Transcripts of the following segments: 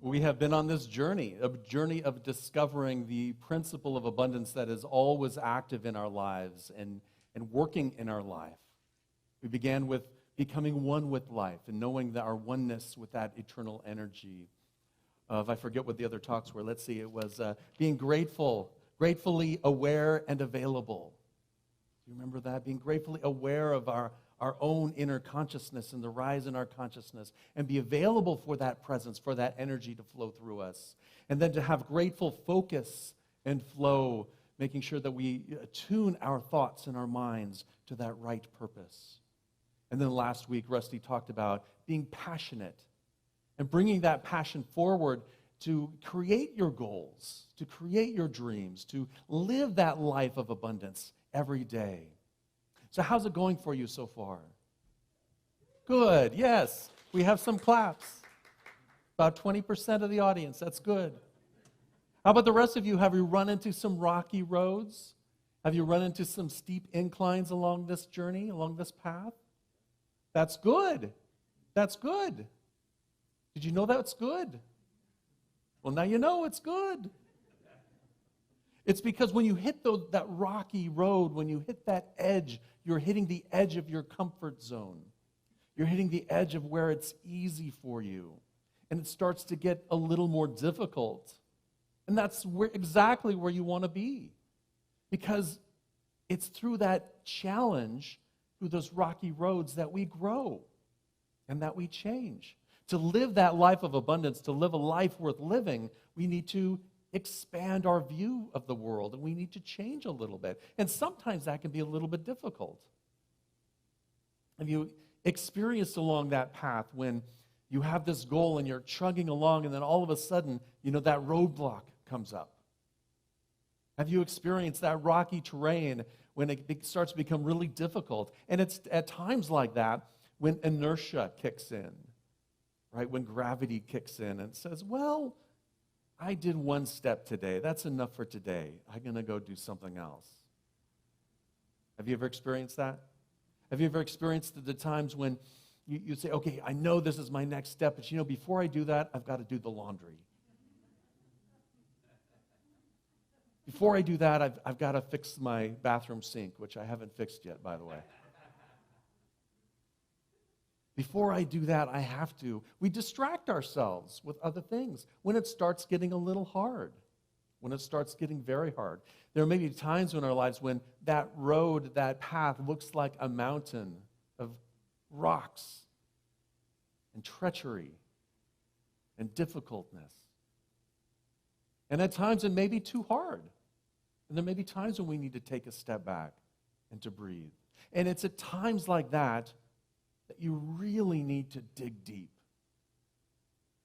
We have been on this journey, a journey of discovering the principle of abundance that is always active in our lives and working in our life. We began with becoming one with life and knowing that our oneness with that eternal energy of, I forget what the other talks were. Let's see, it was being grateful, gratefully aware and available. Do you remember that? Being gratefully aware of our own inner consciousness and the rise in our consciousness and be available for that presence, for that energy to flow through us. And then to have grateful focus and flow, making sure that we attune our thoughts and our minds to that right purpose. And then last week, Rusty talked about being passionate and bringing that passion forward to create your goals, to create your dreams, to live that life of abundance every day. So how's it going for you so far? Good, yes. We have some claps. About 20% of the audience, that's good. How about the rest of you? Have you run into some rocky roads? Have you run into some steep inclines along this journey, along this path? That's good. That's good. Did you know that's good? Well, now you know it's good. It's because when you hit that rocky road, when you hit that edge, you're hitting the edge of your comfort zone. You're hitting the edge of where it's easy for you. And it starts to get a little more difficult. And that's exactly where you want to be. Because it's through that challenge, through those rocky roads, that we grow and that we change. To live that life of abundance, to live a life worth living, we need to expand our view of the world, and we need to change a little bit. And sometimes that can be a little bit difficult. Have you experienced along that path when you have this goal and you're chugging along, and then all of a sudden, that roadblock comes up? Have you experienced that rocky terrain when it starts to become really difficult? And it's at times like that when inertia kicks in, right? When gravity kicks in and says, well, I did one step today. That's enough for today. I'm going to go do something else. Have you ever experienced that? Have you ever experienced the times when you say, okay, I know this is my next step, but before I do that, I've got to do the laundry. Before I do that, I've got to fix my bathroom sink, which I haven't fixed yet, by the way. Before I do that, I have to. We distract ourselves with other things when it starts getting a little hard, when it starts getting very hard. There may be times in our lives when that road, that path looks like a mountain of rocks and treachery and difficultness. And at times it may be too hard. And there may be times when we need to take a step back and to breathe. And it's at times like that you really need to dig deep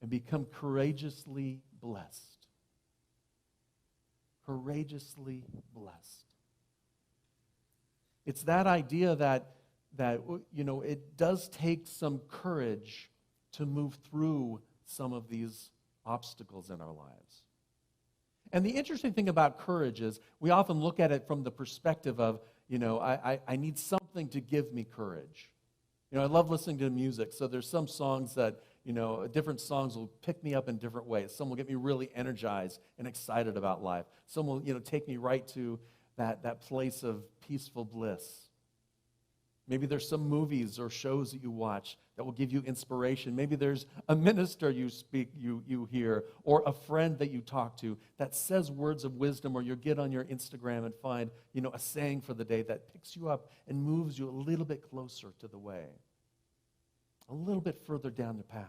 and become courageously blessed. Courageously blessed. It's that idea that it does take some courage to move through some of these obstacles in our lives. And the interesting thing about courage is we often look at it from the perspective of, I need something to give me courage. I love listening to music, so there's some songs that, different songs will pick me up in different ways. Some will get me really energized and excited about life. Some will, take me right to that place of peaceful bliss. Maybe there's some movies or shows that you watch that will give you inspiration. Maybe there's a minister you hear, or a friend that you talk to that says words of wisdom, or you get on your Instagram and find, a saying for the day that picks you up and moves you a little bit closer to the way, a little bit further down the path.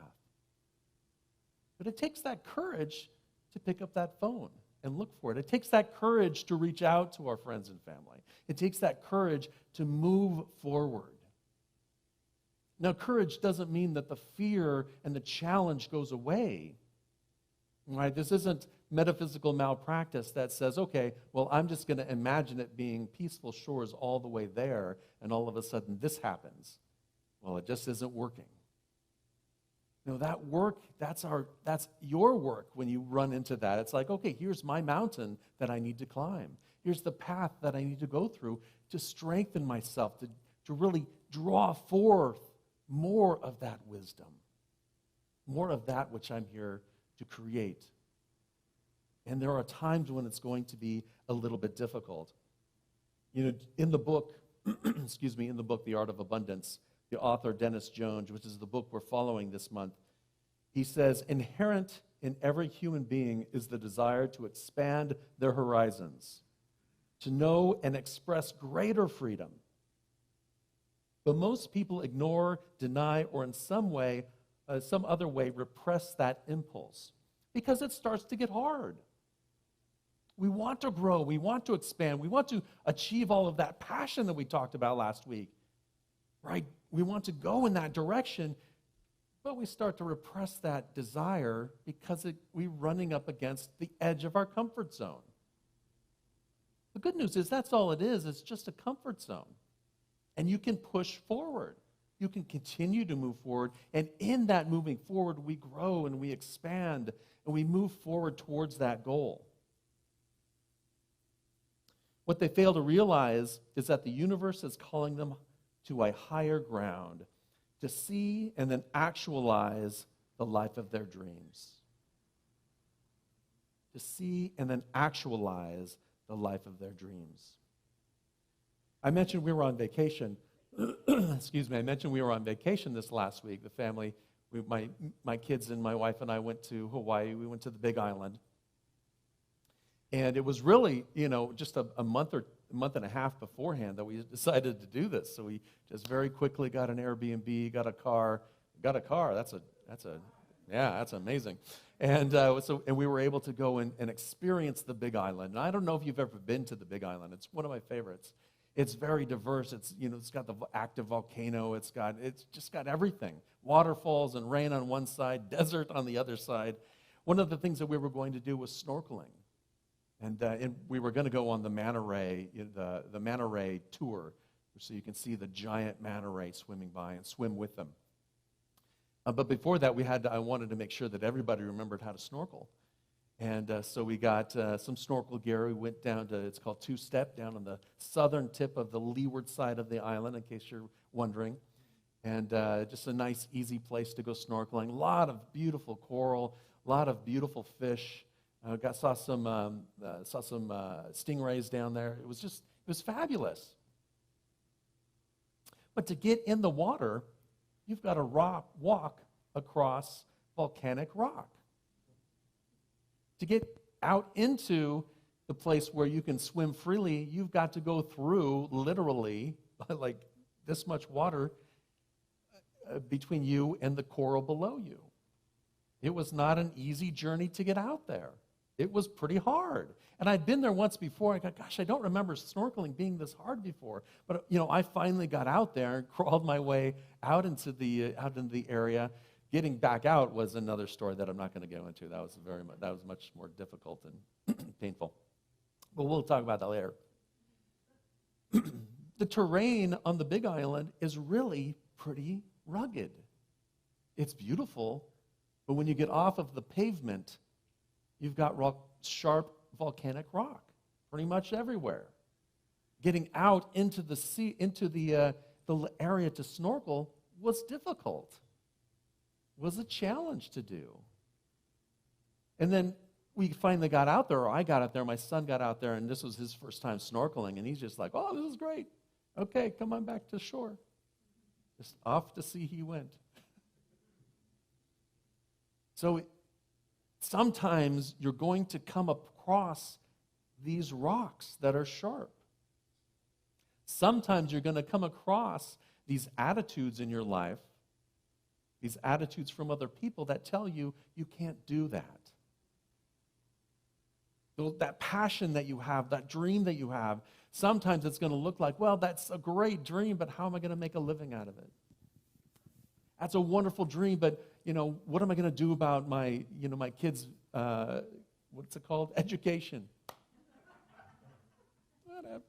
But it takes that courage to pick up that phone and look for it. It takes that courage to reach out to our friends and family. It takes that courage to move forward. Now, courage doesn't mean that the fear and the challenge goes away. Right? This isn't metaphysical malpractice that says, okay, well, I'm just going to imagine it being peaceful shores all the way there, and all of a sudden this happens. Well, it just isn't working. That work, that's your work when you run into that. It's like, okay, here's my mountain that I need to climb. Here's the path that I need to go through to strengthen myself, to really draw forth more of that wisdom, more of that which I'm here to create. And there are times when it's going to be a little bit difficult. You know, in the book, in the book, The Art of Abundance, the author Dennis Jones, which is the book we're following this month, he says, inherent in every human being is the desire to expand their horizons, to know and express greater freedom. But most people ignore, deny, or in some other way, repress that impulse because it starts to get hard. We want to grow, we want to expand, we want to achieve all of that passion that we talked about last week, right? We want to go in that direction, but we start to repress that desire because we're running up against the edge of our comfort zone. The good news is that's all it is. It's just a comfort zone. And you can push forward. You can continue to move forward. And in that moving forward, we grow and we expand and we move forward towards that goal. What they fail to realize is that the universe is calling them to a higher ground, to see and then actualize the life of their dreams. To see and then actualize the life of their dreams. I mentioned we were on vacation. Excuse me. I mentioned we were on vacation this last week. The family, my kids and my wife and I went to Hawaii. We went to the Big Island. And it was really, just a month and a half beforehand that we decided to do this. So we just very quickly got an Airbnb, got a car. That's amazing. And we were able to go and experience the Big Island. And I don't know if you've ever been to the Big Island. It's one of my favorites. It's very diverse. It's got the active volcano. It's just got everything. Waterfalls and rain on one side, desert on the other side. One of the things that we were going to do was snorkeling. And we were going to go on the manta ray, the manta ray tour, so you can see the giant manta ray swimming by and swim with them. But before that, I wanted to make sure that everybody remembered how to snorkel. And so we got some snorkel gear. We went down to, it's called Two-Step, down on the southern tip of the leeward side of the island, in case you're wondering. And just a nice, easy place to go snorkeling. A lot of beautiful coral, a lot of beautiful fish. Saw some stingrays down there. It was fabulous. But to get in the water, you've got to walk across volcanic rock. To get out into the place where you can swim freely, you've got to go through, literally, like this much water between you and the coral below you. It was not an easy journey to get out there. It was pretty hard. And I'd been there once before. I got, gosh, I don't remember snorkeling being this hard before. But, I finally got out there and crawled my way out into the area. Getting back out was another story that I'm not going to go into. That was much more difficult and painful. But we'll talk about that later. The terrain on the Big Island is really pretty rugged. It's beautiful, but when you get off of the pavement, you've got sharp volcanic rock pretty much everywhere. Getting out into the sea, into the area to snorkel was difficult. Was a challenge to do. And then we finally got out there, or I got out there, my son got out there, and this was his first time snorkeling, and he's just like, oh, this is great. Okay, come on back to shore. Just off to sea he went. So sometimes you're going to come across these rocks that are sharp. Sometimes you're going to come across these attitudes in your life, these attitudes from other people that tell you you can't do that. That passion that you have, that dream that you have, sometimes it's going to look like, well, that's a great dream, but how am I going to make a living out of it? That's a wonderful dream, but what am I going to do about my kids' what's it called? Education. Whatever.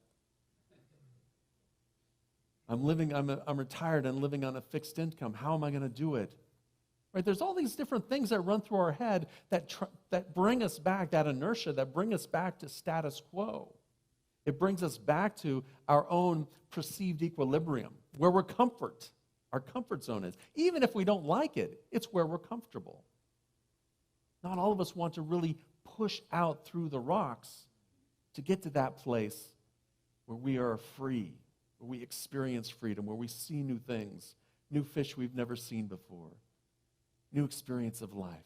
I'm retired and living on a fixed income. How am I going to do it? Right? There's all these different things that run through our head that bring us back, that inertia, that bring us back to status quo. It brings us back to our own perceived equilibrium, where our comfort zone is. Even if we don't like it, it's where we're comfortable. Not all of us want to really push out through the rocks to get to that place where we are free, where we experience freedom, where we see new things, new fish we've never seen before, new experience of life.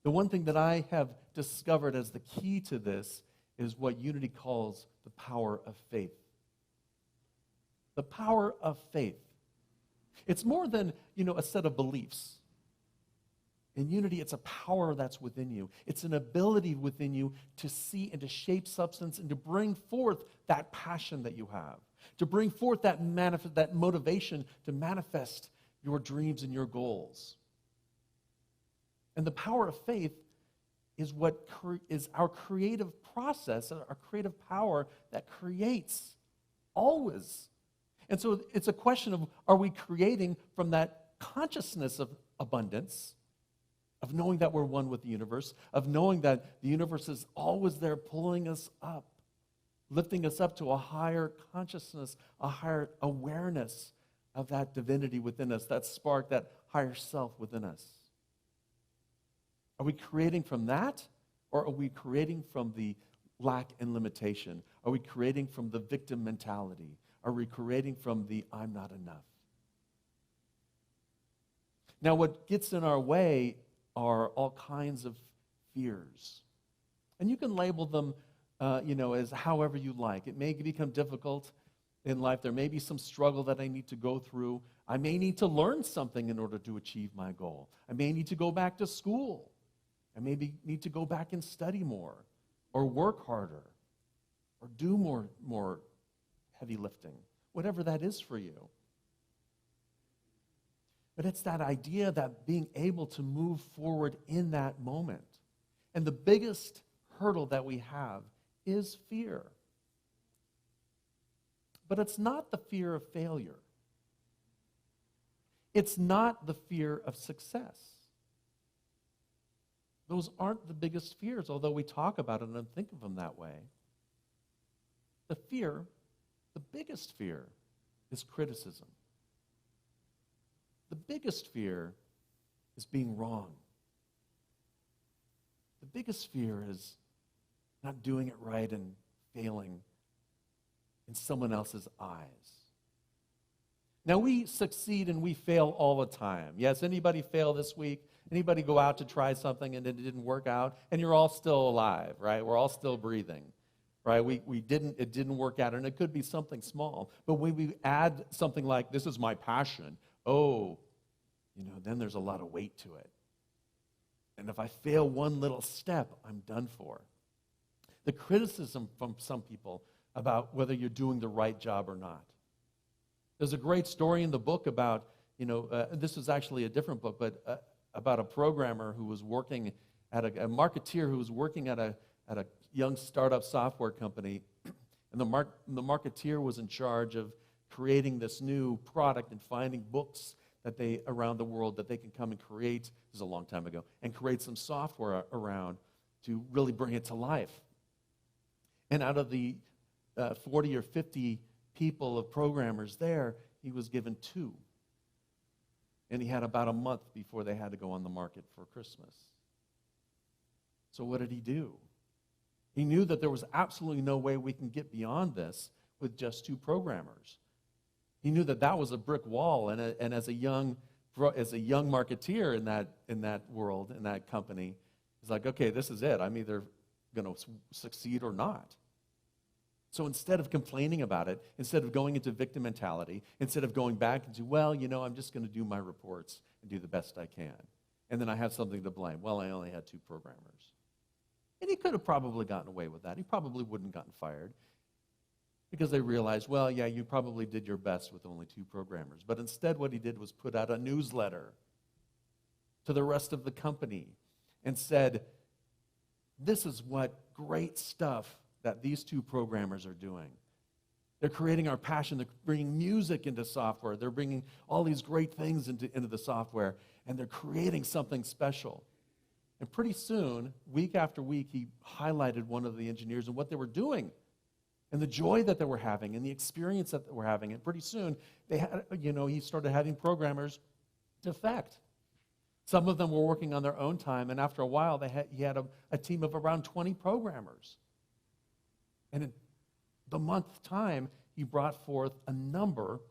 The one thing that I have discovered as the key to this is what Unity calls the power of faith. The power of faith. It's more than, a set of beliefs. In Unity, it's a power that's within you. It's an ability within you to see and to shape substance and to bring forth that passion that you have, to bring forth that motivation to manifest your dreams and your goals. And the power of faith is what is our creative process, our creative power that creates always. And so it's a question of, are we creating from that consciousness of abundance, of knowing that we're one with the universe, of knowing that the universe is always there pulling us up, lifting us up to a higher consciousness, a higher awareness of that divinity within us, that spark, that higher self within us? Are we creating from that, or are we creating from the lack and limitation? Are we creating from the victim mentality? Are we creating from the I'm not enough? Now, what gets in our way are all kinds of fears. And you can label them, as however you like. It may become difficult in life. There may be some struggle that I need to go through. I may need to learn something in order to achieve my goal. I may need to go back to school. I maybe need to go back and study more, or work harder, or do more heavy lifting, whatever that is for you. But it's that idea that being able to move forward in that moment. And the biggest hurdle that we have is fear. But it's not the fear of failure. It's not the fear of success. Those aren't the biggest fears, although we talk about it and think of them that way. The biggest fear is criticism. The biggest fear is being wrong. The biggest fear is not doing it right and failing in someone else's eyes. Now, we succeed and we fail all the time. Yes, anybody fail this week? Anybody go out to try something and it didn't work out? And you're all still alive, right? We're all still breathing, right? It didn't work out, and it could be something small. But when we add something like, this is my passion, then there's a lot of weight to it. And if I fail one little step, I'm done for. The criticism from some people about whether you're doing the right job or not. There's a great story in the book about, this was actually a different book, but about a programmer who was working at a marketeer who was working at a young startup software company. And the marketeer was in charge of creating this new product and finding books that they around the world that they can come and create. This is a long time ago, and create some software around to really bring it to life. And out of the 40 or 50 people of programmers there, he was given 2. And he had about a month before they had to go on the market for Christmas. So what did he do? He knew that there was absolutely no way we can get beyond this with just 2 programmers. He knew that that was a brick wall, and as a young marketeer in that world, in that company, he's like, okay, this is it. I'm either going to succeed or not. So instead of complaining about it, instead of going into victim mentality, instead of going back into, I'm just going to do my reports and do the best I can, and then I have something to blame. Well, I only had 2 programmers. And he could have probably gotten away with that. He probably wouldn't have gotten fired because they realized, you probably did your best with only 2 programmers. But instead what he did was put out a newsletter to the rest of the company and said, this is what great stuff that these 2 programmers are doing. They're creating our passion. They're bringing music into software. They're bringing all these great things into the software, and they're creating something special. And pretty soon, week after week, he highlighted one of the engineers and what they were doing and the joy that they were having and the experience that they were having. And pretty soon, he started having programmers defect. Some of them were working on their own time, and after a while, he had a team of around 20 programmers. And in the month time, he brought forth a number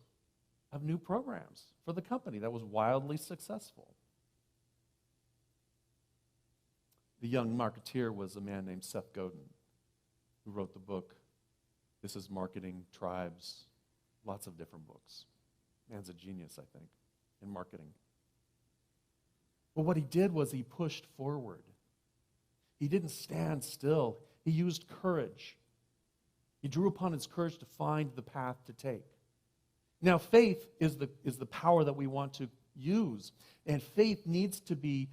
of new programs for the company that was wildly successful. The young marketeer was a man named Seth Godin, who wrote the book, This is Marketing, Tribes, lots of different books. Man's a genius, I think, in marketing. But what he did was he pushed forward. He didn't stand still. He used courage. He drew upon his courage to find the path to take. Now, faith is the power that we want to use. And faith needs to be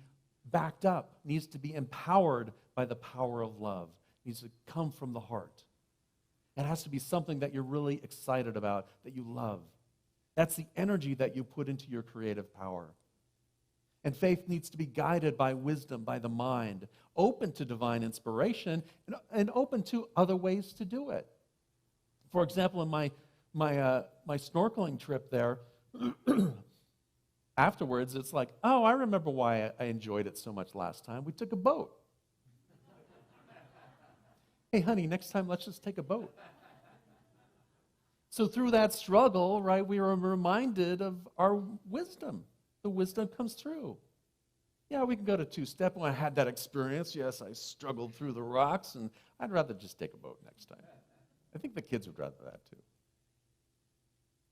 backed up, needs to be empowered by the power of love. It needs to come from the heart. It has to be something that you're really excited about, that you love. That's the energy that you put into your creative power. And faith needs to be guided by wisdom, by the mind, open to divine inspiration, and open to other ways to do it. For example, in my snorkeling trip there, afterwards, it's like, oh, I remember why I enjoyed it so much last time. We took a boat. Hey, honey, next time let's just take a boat. So through that struggle, right, we were reminded of our wisdom. The wisdom comes through. Yeah, we can go to two-step. When I had that experience, yes, I struggled through the rocks, and I'd rather just take a boat next time. I think the kids would rather that too.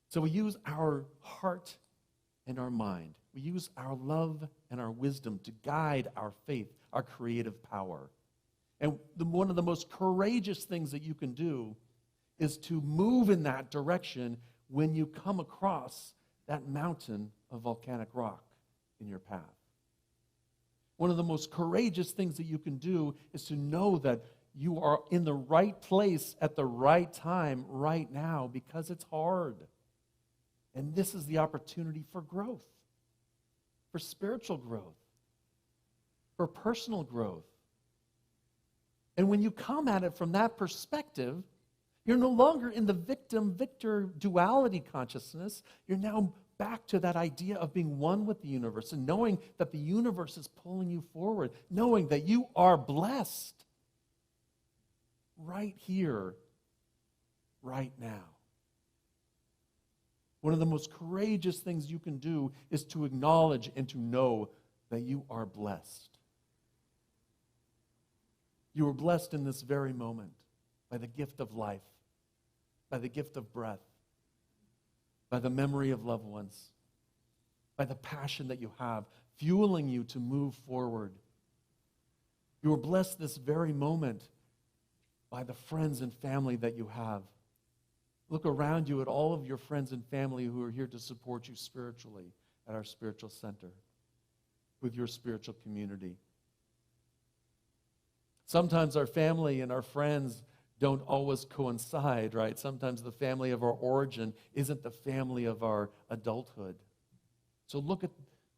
So we use our heart and our mind. We use our love and our wisdom to guide our faith, our creative power. And one of the most courageous things that you can do is to move in that direction when you come across that mountain of volcanic rock in your path. One of the most courageous things that you can do is to know that you are in the right place at the right time right now, because it's hard. And this is the opportunity for growth, for spiritual growth, for personal growth. And when you come at it from that perspective, you're no longer in the victim-victor duality consciousness. You're now back to that idea of being one with the universe and knowing that the universe is pulling you forward, knowing that you are blessed right here, right now. One of the most courageous things you can do is to acknowledge and to know that you are blessed. You are blessed in this very moment by the gift of life, by the gift of breath, by the memory of loved ones, by the passion that you have, fueling you to move forward. You are blessed this very moment by the friends and family that you have. Look around you at all of your friends and family who are here to support you spiritually at our spiritual center, with your spiritual community. Sometimes our family and our friends don't always coincide, right? Sometimes the family of our origin isn't the family of our adulthood. So look at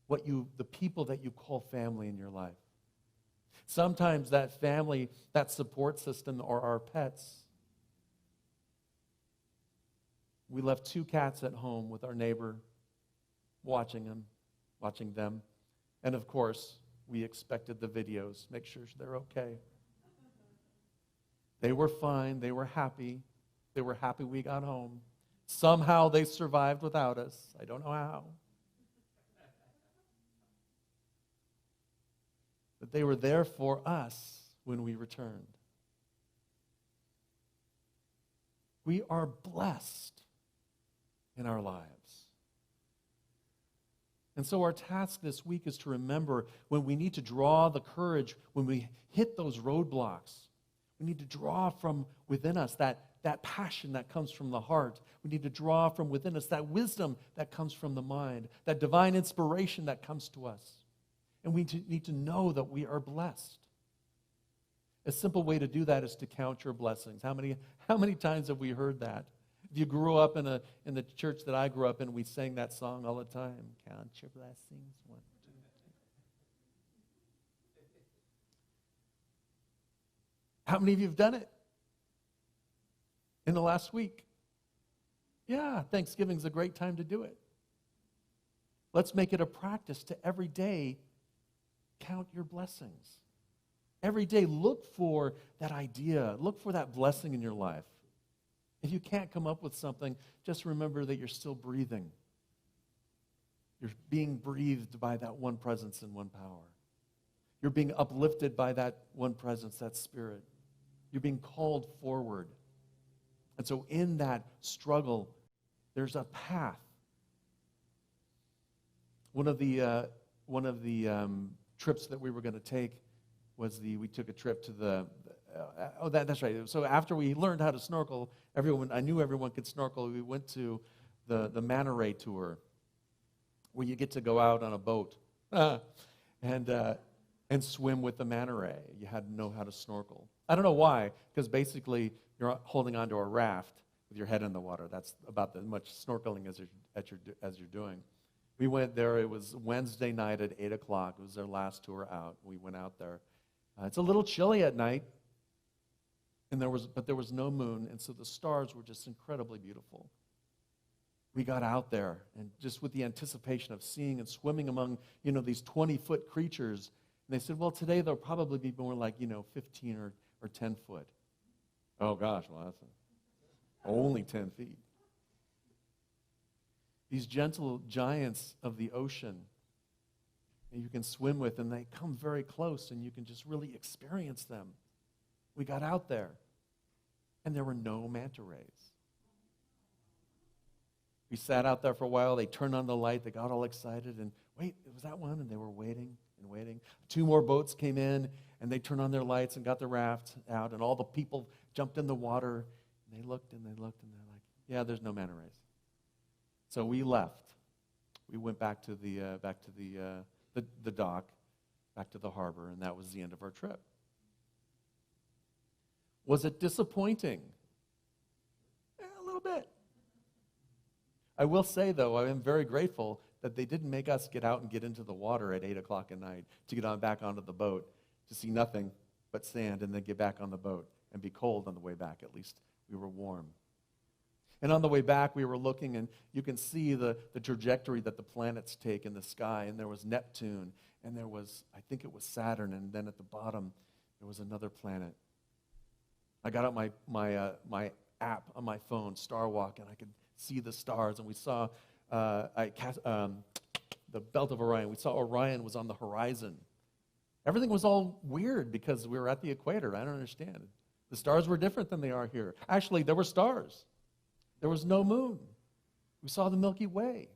the people that you call family in your life. Sometimes that family, that support system, are our pets. We left 2 cats at home with our neighbor, watching them. And of course, we expected the videos, make sure they're okay. They were fine. They were happy. They were happy we got home. Somehow they survived without us. I don't know how. But they were there for us when we returned. We are blessed in our lives. And so our task this week is to remember when we need to draw the courage, when we hit those roadblocks, we need to draw from within us that passion that comes from the heart. We need to draw from within us that wisdom that comes from the mind, that divine inspiration that comes to us. And we need to know that we are blessed. A simple way to do that is to count your blessings. How many times have we heard that? If you grew up in the church that I grew up in, we sang that song all the time. Count your blessings. 1, 2, 3. How many of you have done it in the last week? Yeah, Thanksgiving's a great time to do it. Let's make it a practice to every day count your blessings. Every day, look for that idea. Look for that blessing in your life. If you can't come up with something, just remember that you're still breathing. You're being breathed by that one presence and one power. You're being uplifted by that one presence, that Spirit. You're being called forward. And so in that struggle, there's a path. One of the trips that we were going to take was we took a trip to that's right. So after we learned how to snorkel, I knew everyone could snorkel. We went to the manta ray tour, where you get to go out on a boat and swim with the manta ray. You had to know how to snorkel. I don't know why, because basically you're holding onto a raft with your head in the water. That's about as much snorkeling as you're doing. We went there. It was Wednesday night at 8 o'clock. It was our last tour out. We went out there. It's a little chilly at night, but there was no moon, and so the stars were just incredibly beautiful. We got out there, and just with the anticipation of seeing and swimming among, these 20-foot creatures, and they said, well, today they'll probably be more like, 15 or 10 foot. Oh, gosh, well, that's only 10 feet. These gentle giants of the ocean that you can swim with, and they come very close, and you can just really experience them. We got out there, and there were no manta rays. We sat out there for a while. They turned on the light. They got all excited, and wait, it was that one, and they were waiting and waiting. 2 more boats came in, and they turned on their lights and got the raft out, and all the people jumped in the water, and they looked, and they're like, yeah, there's no manta rays. So we left. We went back to the dock, back to the harbor, and that was the end of our trip. Was it disappointing? A little bit. I will say, though, I am very grateful that they didn't make us get out and get into the water at 8 o'clock at night to get back onto the boat, to see nothing but sand, and then get back on the boat and be cold on the way back. At least we were warm. And on the way back, we were looking, and you can see the trajectory that the planets take in the sky. And there was Neptune, and there was, I think it was Saturn, and then at the bottom, there was another planet. I got out my app on my phone, Star Walk, and I could see the stars, and we saw the belt of Orion. We saw Orion was on the horizon. Everything was all weird because we were at the equator. I don't understand. The stars were different than they are here. Actually, there were stars. There was no moon. We saw the Milky Way.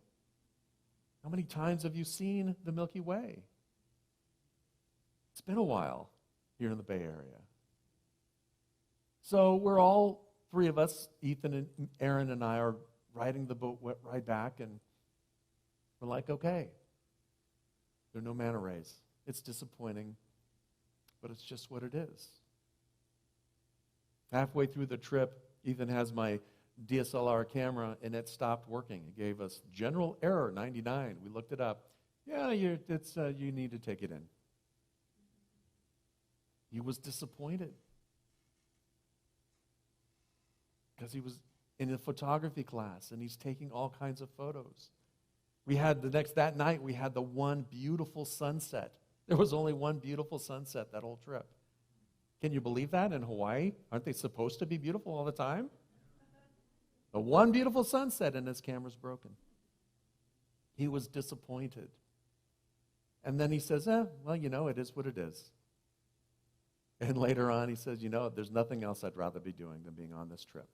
How many times have you seen the Milky Way? It's been a while here in the Bay Area. So we're all 3 of us, Ethan and Aaron and I, are riding the boat right back, and we're like, okay, there are no manta rays. It's disappointing, but it's just what it is. Halfway through the trip, Ethan has my DSLR camera, and it stopped working. It gave us general error 99. We looked it up. Yeah, you need to take it in. He was disappointed because he was in a photography class, and he's taking all kinds of photos. That night, we had the one beautiful sunset. There was only one beautiful sunset that whole trip. Can you believe that in Hawaii? Aren't they supposed to be beautiful all the time? The one beautiful sunset, and his camera's broken. He was disappointed. And then he says, well, it is what it is. And later on, he says, there's nothing else I'd rather be doing than being on this trip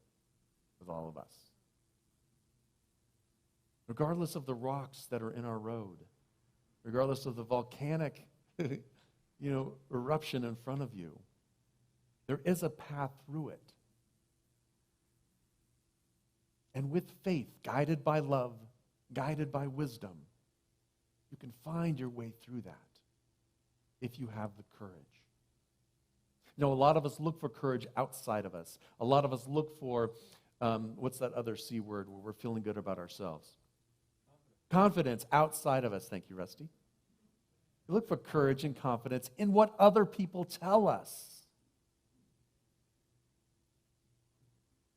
with all of us. Regardless of the rocks that are in our road, regardless of the volcanic, eruption in front of you, there is a path through it. And with faith, guided by love, guided by wisdom, you can find your way through that if you have the courage. A lot of us look for courage outside of us. A lot of us look for, what's that other C word where we're feeling good about ourselves? Confidence outside of us. Thank you, Rusty. We look for courage and confidence in what other people tell us.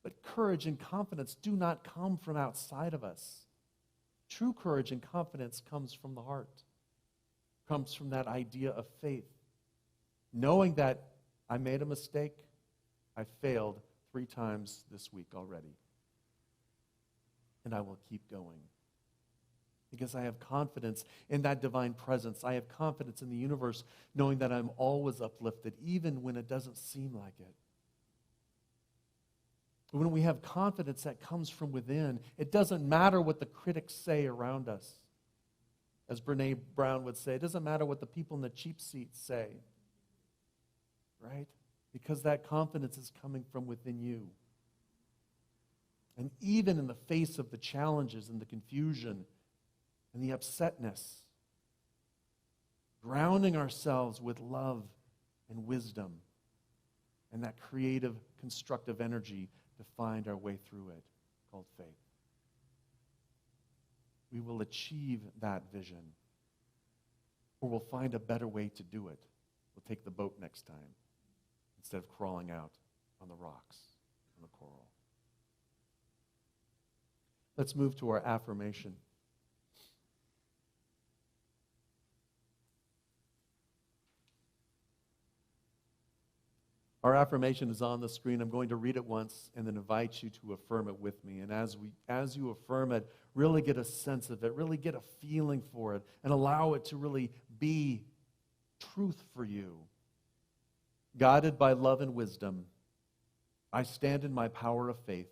But courage and confidence do not come from outside of us. True courage and confidence comes from the heart. comes from that idea of faith. Knowing that I made a mistake, I failed 3 times this week already. And I will keep going. Because I have confidence in that divine presence. I have confidence in the universe, knowing that I'm always uplifted, even when it doesn't seem like it. When we have confidence that comes from within, it doesn't matter what the critics say around us. As Brene Brown would say, it doesn't matter what the people in the cheap seats say. Right? Because that confidence is coming from within you. And even in the face of the challenges and the confusion and the upsetness, grounding ourselves with love and wisdom and that creative, constructive energy to find our way through it, called faith. We will achieve that vision, or we'll find a better way to do it. We'll take the boat next time instead of crawling out on the rocks, on the coral. Let's move to our affirmation. Our affirmation is on the screen. I'm going to read it once and then invite you to affirm it with me. And as you affirm it, really get a sense of it, really get a feeling for it, and allow it to really be truth for you. Guided by love and wisdom, I stand in my power of faith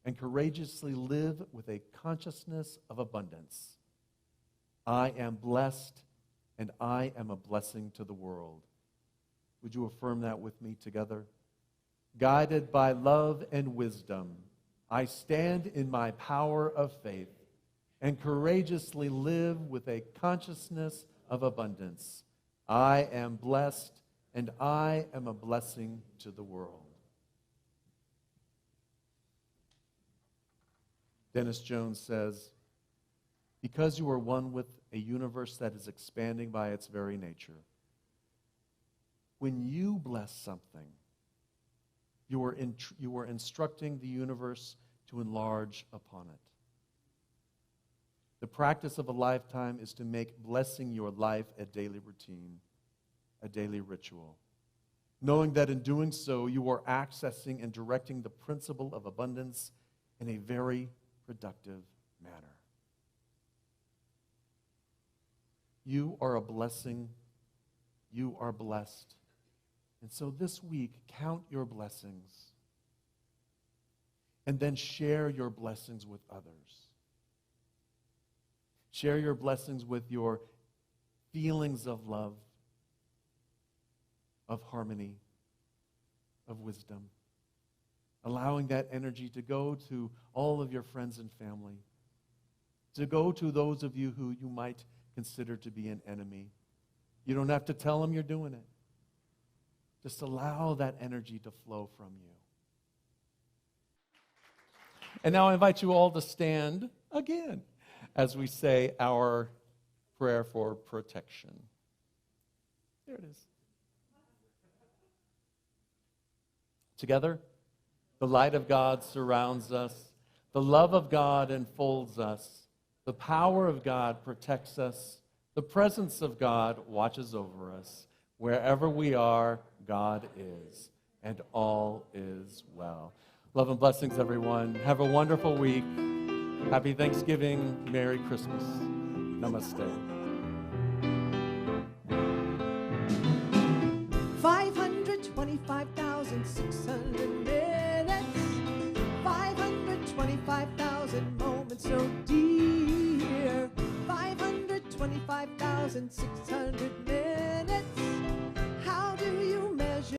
and courageously live with a consciousness of abundance. I am blessed, and I am a blessing to the world. Would you affirm that with me together? Guided by love and wisdom, I stand in my power of faith and courageously live with a consciousness of abundance. I am blessed, and I am a blessing to the world. Dennis Jones says, because you are one with a universe that is expanding by its very nature, when you bless something, you are instructing the universe to enlarge upon it. The practice of a lifetime is to make blessing your life a daily routine, a daily ritual, knowing that in doing so, you are accessing and directing the principle of abundance in a very productive manner. You are a blessing. You are blessed. And so this week, count your blessings and then share your blessings with others. Share your blessings with your feelings of love, of harmony, of wisdom. Allowing that energy to go to all of your friends and family, to go to those of you who you might consider to be an enemy. You don't have to tell them you're doing it. Just allow that energy to flow from you. And now I invite you all to stand again as we say our prayer for protection. There it is. Together, the light of God surrounds us. The love of God enfolds us. The power of God protects us. The presence of God watches over us. Wherever we are, God is, and all is well. Love and blessings, everyone. Have a wonderful week. Happy Thanksgiving. Merry Christmas. Namaste. 525,600 minutes, 525,000 moments so dear, 525,600 minutes.